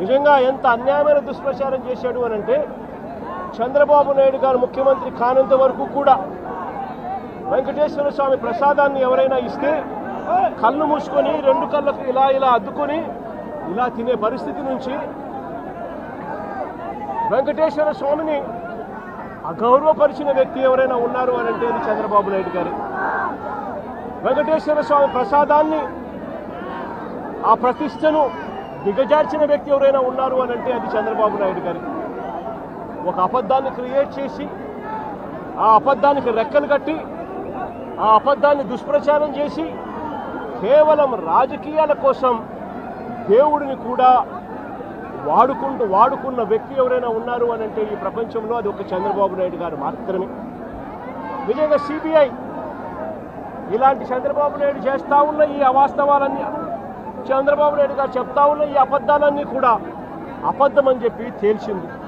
నిజంగా ఎంత అన్యాయమైన దుష్ప్రచారం చేశాడు అని అంటే చంద్రబాబు నాయుడు గారు ముఖ్యమంత్రి కానంత వరకు కూడా వెంకటేశ్వర స్వామి ప్రసాదాన్ని ఎవరైనా ఇస్తే కళ్ళు మూసుకొని రెండు కళ్ళకు ఇలా ఇలా అద్దుకొని ఇలా తినే పరిస్థితి నుంచి వెంకటేశ్వర స్వామిని అగౌరవపరిచిన వ్యక్తి ఎవరైనా ఉన్నారు అని అంటే అది చంద్రబాబు నాయుడు గారు. వెంకటేశ్వర స్వామి ప్రసాదాన్ని ఆ ప్రతిష్టను దిగజార్చిన వ్యక్తి ఎవరైనా ఉన్నారు అని అంటే అది చంద్రబాబు నాయుడు గారు. ఒక అబద్ధాన్ని క్రియేట్ చేసి ఆ అబద్ధానికి రెక్కలు కట్టి ఆ అబద్ధాన్ని దుష్ప్రచారం చేసి కేవలం రాజకీయాల కోసం దేవుడిని కూడా వాడుకున్న వ్యక్తి ఎవరైనా ఉన్నారు అని అంటే ఈ ప్రపంచంలో అది ఒక చంద్రబాబు నాయుడు గారు మాత్రమే. నిజంగా సిబిఐ ఇలాంటి చంద్రబాబు నాయుడు చేస్తూ ఉన్న ఈ అవాస్తవాలన్నీ, చంద్రబాబు నాయుడు గారు చెప్తా ఉన్న ఈ అబద్ధాలన్నీ కూడా అబద్ధమని చెప్పి తేల్చింది.